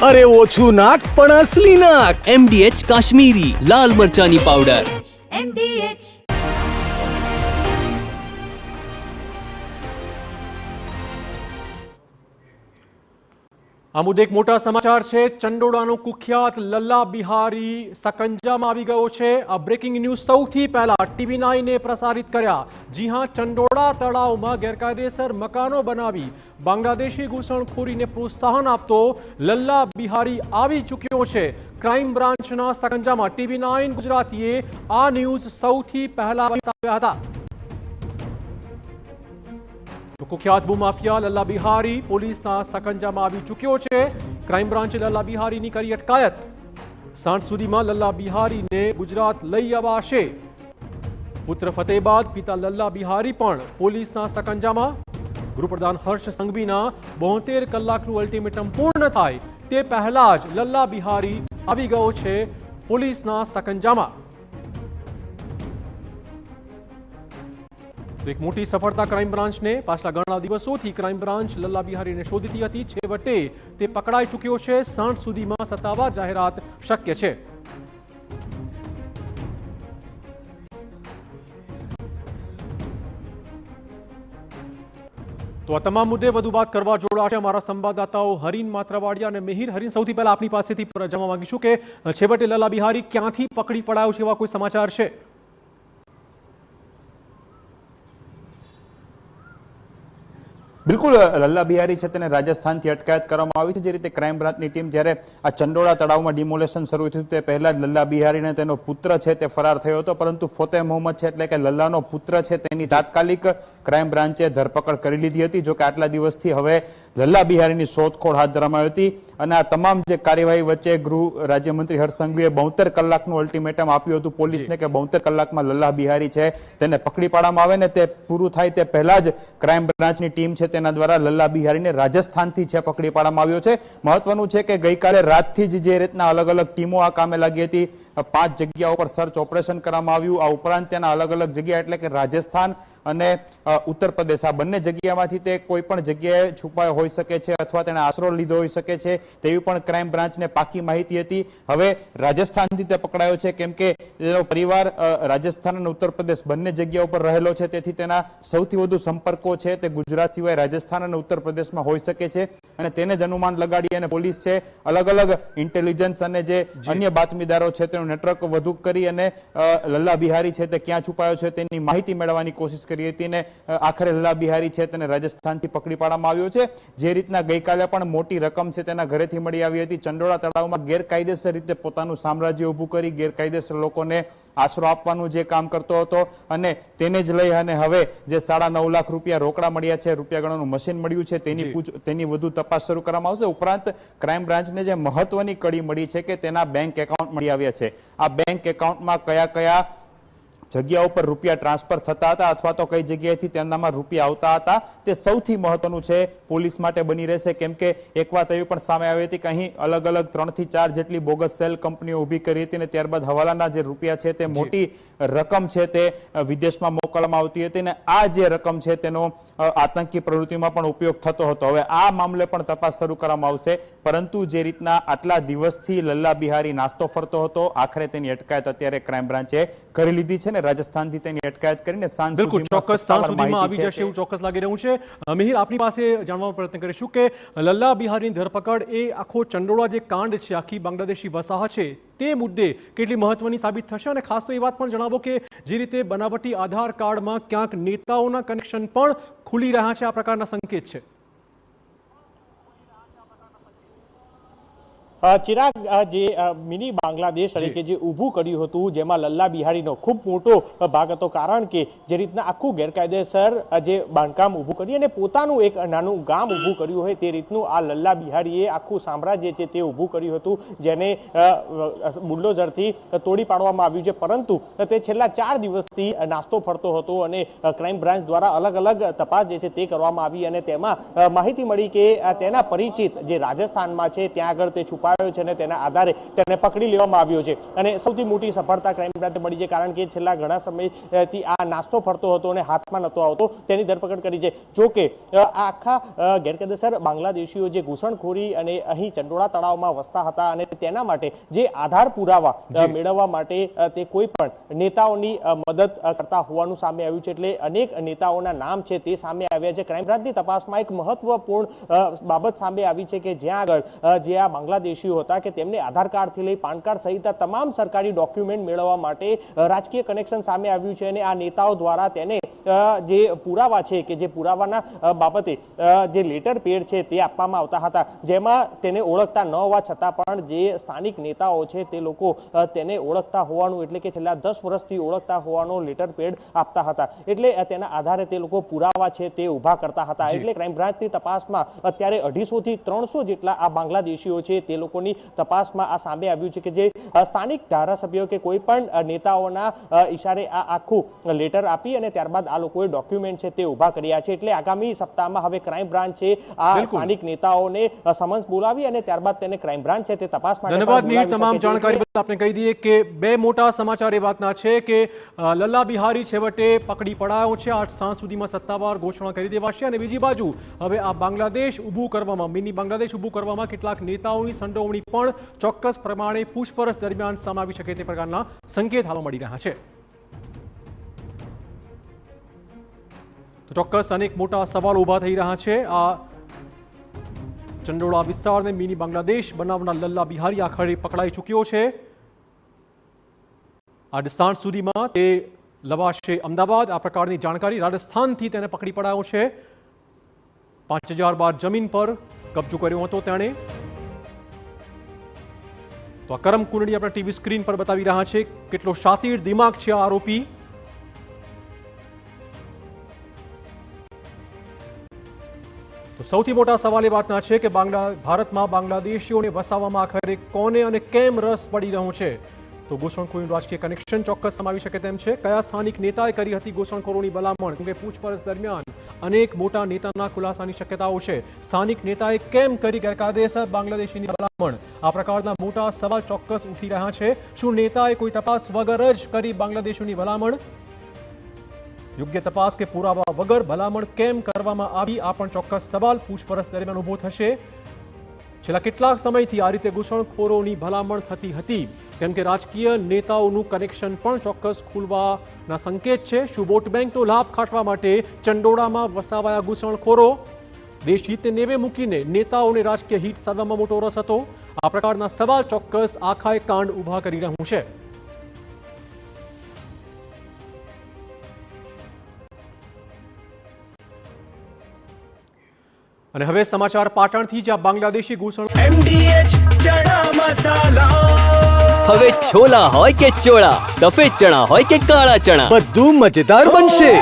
અરે ઓછું નાક પણ અસલી નાક. MDH કાશ્મીરી લાલ મરચાની પાવડર. MDH આ મુદ્દે એક મોટા સમાચાર છે. ચંડોળાનો કુખ્યાત લલ્લા બિહારી સકંજામાં આવી ગયો છે. આ બ્રેકિંગ ન્યૂઝ સૌથી પહેલા TV9 પ્રસારિત કર્યા. જી હા, ચંડોળા તળાવમાં ગેરકાયદેસર મકાનો બનાવી બાંગ્લાદેશી ઘૂસણખોરીને પ્રોત્સાહન આપતો લલ્લા બિહારી આવી ચૂક્યો છે. ક્રાઇમ બ્રાન્ચના સકંજામાં TV9 ગુજરાતીએ આ ન્યૂઝ સૌથી પહેલા બતાવ્યા હતા. કુખ્યાત ભૂમાફિયા લલ્લા બિહારી પોલીસના સકંજામાં આવી ચૂક્યો છે. ક્રાઇમ બ્રાન્ચે લલ્લા બિહારીની કરી અટકાયત. સાંજ સુધીમાં લલ્લા બિહારીને ગુજરાત લઈ અવાશે. પુત્ર ફતેહ બાદ પિતા લલ્લા બિહારી પણ પોલીસના સકંજામાં. ગૃહપ્રધાન હર્ષ સંઘવીના 72 કલાકનું અલ્ટિમેટમ પૂર્ણ થાય તે પહેલા જ લલ્લા બિહારી આવી ગયો છે પોલીસના સકંજામાં. એક મોટી સફળતા ક્રાઇમ બ્રાન્ચને. પાછલા ઘણા દિવસોથી ક્રાઇમ બ્રાન્ચ લલ્લા બિહારીને શોધતી હતી. છેવટે તે પકડાઈ ચૂક્યો છે. સાંજ સુધીમાં સત્તાવાર જાહેરાત શક્ય છે. તો આ તમામ મુદ્દે વધુ વાત કરવા જોડાશે અમારા સંવાદદાતાઓ હરીન માત્રાવાડિયા અને મિહિર. હરીન, સૌથી પહેલા આપની પાસેથી જાણવા માંગીશું કે છેવટે લલ્લા બિહારી ક્યાંથી પકડી પડાયો છે, એવા કોઈ સમાચાર છે? બિલકુલ, લલ્લા બિહારી છે તેને રાજસ્થાનથી અટકાયત કરવામાં આવી છે. જે રીતે ક્રાઇમ બ્રાન્ચની ટીમ જ્યારે આ ચંડોળા તળાવમાં ડિમોલેશન શરૂ થયું તે પહેલા જ લલ્લા બિહારીને તેનો પુત્ર છે તે ફરાર થયો હતો, પરંતુ ફતેહ મોહમ્મદ છે એટલે કે લલ્લાનો પુત્ર છે તેની તાત્કાલિક ક્રાઇમ બ્રાન્ચે ધરપકડ કરી લીધી હતી. જો કે આટલા દિવસથી હવે લલ્લા બિહારીની શોધખોળ હાથ ધરવામાં આવી હતી અને આ તમામ જે કાર્યવાહી વચ્ચે ગૃહ રાજ્યમંત્રી હર્ષ સંઘવીએ 72 કલાકનું અલ્ટિમેટમ આપ્યું હતું પોલીસને કે 72 કલાકમાં લલ્લા બિહારી છે તેને પકડી પાડવામાં આવે ને તે પૂરું થાય તે પહેલા જ ક્રાઇમ બ્રાન્ચની ટીમ છે તેના દ્વારા લલ્લા બિહારીને રાજસ્થાનથી છે પકડી પાડવામાં આવ્યો છે. મહત્વનું છે કે ગઈકાલે રાતથી જ જે રીતના અલગ અલગ ટીમો આ કામે લાગી હતી, 5 જગ્યાઓ પર સર્ચ ઓપરેશન કરવામાં આવ્યું. આ ઉપરાંત તેના અલગ અલગ જગ્યા એટલે કે રાજસ્થાન અને ઉત્તર પ્રદેશ, આ બંને જગ્યામાંથી તે કોઈ પણ જગ્યાએ છુપાયો હોઈ શકે છે અથવા તેને આશરો લીધો હોઈ શકે છે તેવી પણ ક્રાઇમ બ્રાન્ચને પાકી માહિતી હતી. હવે રાજસ્થાનથી તે પકડાયો છે કેમ કે તેનો પરિવાર રાજસ્થાન અને ઉત્તર પ્રદેશ બંને જગ્યા ઉપર રહેલો છે. તેથી તેના સૌથી વધુ સંપર્કો છે તે ગુજરાત સિવાય રાજસ્થાન અને ઉત્તર પ્રદેશમાં હોઈ શકે છે અને તેને જ અનુમાન લગાડી અને પોલીસ છે અલગ અલગ ઇન્ટેલિજન્સ અને જે અન્ય બાતમીદારો છે તેનું નેટવર્ક વધુ કરી અને લલ્લા બિહારી છે તે ક્યાં છુપાયો છે તેની માહિતી મેળવવાની કોશિશ કરી હતી અને આખરે લલ્લા બિહારી છે તેને રાજસ્થાનથી પકડી પાડવામાં આવ્યો છે. જે રીતના ગઈકાલે પણ મોટી રકમ છે તેના ઘરેથી મળી આવી હતી. ચંડોળા તળાવમાં ગેરકાયદેસર રીતે પોતાનું સામ્રાજ્ય ઊભું કરી ગેરકાયદેસર લોકોને આશરો આપવાનું જે કામ કરતો હતો અને તેને જ લઈ અને હવે જે 9.5 લાખ રૂપિયા રોકડા મળ્યા છે, રૂપિયા ગણવાનું મશીન મળ્યું છે, તેની વધુ તપાસ શરૂ કરવામાં આવશે. ઉપરાંત ક્રાઇમ બ્રાન્ચને જે મહત્વની કડી મળી છે કે તેના બેંક એકાઉન્ટ મળી આવ્યા છે. આ બેંક એકાઉન્ટમાં કયા કયા જગ્યા ઉપર રૂપિયા ટ્રાન્સફર થતા હતા અથવા તો કઈ જગ્યાએથી તેનામાં રૂપિયા આવતા હતા તે સૌથી મહત્વનું છે પોલીસ માટે બની રહેશે. કેમ કે એક વાત એવી પણ સામે આવી હતી કે અહીં અલગ અલગ 3 થી 4 જેટલી બોગસ સેલ કંપનીઓ ઊભી કરી હતી અને ત્યારબાદ હવાલાના જે રૂપિયા છે તે મોટી રકમ છે તે વિદેશમાં મોકલવામાં આવતી હતી અને આ જે રકમ છે તેનો આતંકી પ્રવૃત્તિમાં પણ ઉપયોગ થતો હતો. હવે આ મામલે પણ તપાસ શરૂ કરવામાં આવશે. પરંતુ જે રીતના આટલા દિવસથી લલ્લા બિહારી નાસ્તો ફરતો હતો, આખરે તેની અટકાયત અત્યારે ક્રાઇમ બ્રાન્ચે કરી લીધી છે ને રાજસ્થાનથી તેની અટકાયત કરીને સાંજ સુધીમાં આવી જશે એવું ચોક્કસ લાગી રહ્યું છે. મિહિર, આપની પાસે જાણવાનો પ્રયત્ન કરીશું કે લલ્લા બિહારીની ધરપકડ એ આખો ચંડોળા જે કાંડ છે, આખી બાંગ્લાદેશી વસાહત છે, તે મુદ્દે કેટલી મહત્વની સાબિત થશે અને ખાસ તો એ વાત પણ જણાવો કે જે રીતે બનાવટી આધાર કાર્ડમાં ક્યાંક નેતાઓના કનેક્શન પણ ખુલી રહ્યા છે, આ પ્રકારના સંકેત છે. ચિરાગ, જે મિની બાંગ્લાદેશ તરીકે જે ઊભું કર્યું હતું જેમાં લલ્લા બિહારીનો ખૂબ મોટો ભાગ હતો, કારણ કે જે રીતના આખું ગેરકાયદેસર જે બાંધકામ ઊભું કરી અને પોતાનું એક નાનું ગામ ઊભું કર્યું હોય તે રીતનું આ લલ્લા બિહારીએ આખું સામ્રાજ્ય છે તે ઊભું કર્યું હતું જેને બુલડોઝરથી તોડી પાડવામાં આવ્યું છે. પરંતુ તે છેલ્લા 4 દિવસથી નાસ્તો ફરતો હતો અને ક્રાઇમ બ્રાન્ચ દ્વારા અલગ અલગ તપાસ જે છે તે કરવામાં આવી અને તેમાં માહિતી મળી કે તેના પરિચિત જે રાજસ્થાનમાં છે ત્યાં આગળ તે છુપાયો આવ્યો છે અને તેના આધારે તેને પકડી લેવામાં આવ્યો છે અને સૌથી મોટી સફળતા ક્રાઇમ બ્રાન્ચને મળી છે, કારણ કે છેલ્લા ઘણા સમયથી આ નાસ્તો ફરતો હતો અને હાથમાં નહોતો આવતો, તેની ધરપકડ કરી છે. જો કે આ આખા ગેરકાયદેસર બાંગ્લાદેશીઓ જે ઘૂસણખોરી અને અહીં ચંડોળા તળાવમાં વસતા હતા અને તેના માટે જે આધાર પુરાવા મેળવવા માટે તે કોઈ પણ નેતાઓની મદદ કરતા હોવાનું સામે આવ્યું છે. એટલે અનેક નેતાઓના નામ છે તે સામે આવ્યા છે. ક્રાઇમ બ્રાન્ચની તપાસમાં એક મહત્વપૂર્ણ બાબત સામે આવી છે કે જ્યાં આગળ જે આ બાંગ્લાદેશીઓ હતા કે તેમને આધાર કાર્ડથી લઈ પાન કાર્ડ સહિત તમામ સરકારી ડોક્યુમેન્ટ મેળવવા માટે રાજકીય કનેક્શન સામે આવ્યું છે અને આ નેતાઓ દ્વારા તેને જે પુરાવા છે કે જે પુરાવાના બાબતે જે લેટર પેડ છે તે આપવામાં આવતા હતા, જેમાં તેને ઓળખતા ન હોવા છતાં પણ જે સ્થાનિક નેતાઓ છે તે લોકો તેને ઓળખતા હોવાનું, એટલે કે છેલ્લા 10 વર્ષથી ઓળખતા હોવાનો લેટર પેડ આપતા હતા. એટલે તેના આધારે તે લોકો પુરાવા છે તે ઉભા કરતા હતા. એટલે ક્રાઇમ બ્રાન્ચની તપાસમાં અત્યારે 250 થી 300 જેટલા આ બાંગ્લાદેશીઓ છે તે લોકોની તપાસમાં આ સામે આવ્યું છે કે જે સ્થાનિક ધારાસભ્યો કે કોઈ પણ નેતાઓના ઈશારે આ આખું લેટર આપી અને ત્યારબાદ આ લોકોએ ડોક્યુમેન્ટ છે તે ઉભા કર્યા છે. એટલે આગામી સપ્તાહમાં હવે ક્રાઇમ બ્રાન્ચ છે આ સ્થાનિક નેતાઓને સમન્સ બોલાવી અને ત્યારબાદ તેને ક્રાઇમ બ્રાન્ચ છે તે તપાસ માટે ધન્યવાદ મીર, તમામ જાણકારી બદલ. આપણે કહી દઈએ કે બે મોટા સમાચાર એ વાતના છે કે લલ્લા બિહારી છેવટે પકડી પડાયો છે. 8 સાંજ સુધીમાં સત્તાવાર ઘોષણા કરી દેવાશે અને બીજી બાજુ હવે આ બાંગ્લાદેશ ઊભું કરવામાં, મિની બાંગ્લાદેશ ઊભું કરવામાં કેટલાક નેતાઓની સંડોવણી પણ ચોક્કસ પ્રમાણે પૂછપરછ દરમિયાન સામે આવી શકે તે પ્રકારના સંકેત હાલ મળી રહ્યા છે. તો ચોક્કસ અનેક મોટા સવાલો ઊભા થઈ રહ્યા છે. આ ચંડોળા વિસ્તારને મિની બાંગ્લાદેશ બનાવનાર લલ્લા બિહારી આખરે પકડાઈ ચૂક્યો છે. આજ સાંજ સુધીમાં તે લવાશે અમદાવાદ. આ પ્રકારની જાણકારી. રાજસ્થાનથી તેને પકડી પડાયો છે. 5000 બાર જમીન પર કબજો કર્યો હતો તેણે. તો આ કરમ કુંડળી આપણે ટીવી સ્ક્રીન પર બતાવી રહ્યા છે. કેટલો શાતીર દિમાગ છે આ આરોપી. તો સૌથી મોટા સવાલ એ વાતના છે કે ભારતમાં બાંગ્લાદેશીઓને વસાવવામાં આખરે કોને અને કેમ રસ પડી રહ્યો છે. તો ઘૂસણખોરીનું રાજકીય કનેક્શન ચોક્કસ સમાવી શકે તેમ છે. કયા સ્થાનિક નેતાએ કરી હતી ઘૂસણખોરોની ભલામણ? કેમ કે પૂછપરછ દરમિયાન અનેક મોટા નેતાના ખુલાસાની શક્યતાઓ છે. સ્થાનિક નેતાએ કેમ કરી ગેરકાયદેસર બાંગ્લાદેશીની ભલામણ? આ પ્રકારના મોટા સવાલ ચોક્કસ ઉઠી રહ્યા છે. શું નેતાએ કોઈ તપાસ વગર જ કરી બાંગ્લાદેશીની ભલામણ? યોગ્ય તપાસ કે પુરાવા વગર ભલામણ કેમ કરવામાં આવી? આ પણ ચોક્કસ સવાલ પૂછપરછ દરમિયાન ઉભો થશે. છેલ્લા કેટલાક સમયથી આ રીતે ઘૂસણખોરોની ભલામણ થતી હતી, કેમ કે રાજકીય નેતાઓનું કનેક્શન પણ ચોક્કસ ખુલવાના સંકેત છે. શું વોટ બેંકનો લાભ ખાટવા માટે ચંડોળામાં વસાવાયા ઘૂસણખોરો? દેશ હિતને નેવે મૂકીને નેતાઓને રાજકીય હિત સાધવામાં મોટો રસ હતો? આ પ્રકારના સવાલ ચોક્કસ આખાએ કાંડ ઊભા કરી રહ્યું છે. અને હવે સમાચાર પાટણથી, જ્યાં બાંગ્લાદેશી ઘૂસણ હવે છોલા હોય કે ચોળા, સફેદ ચણા હોય કે કાળા ચણા, બધું મજેદાર બનશે.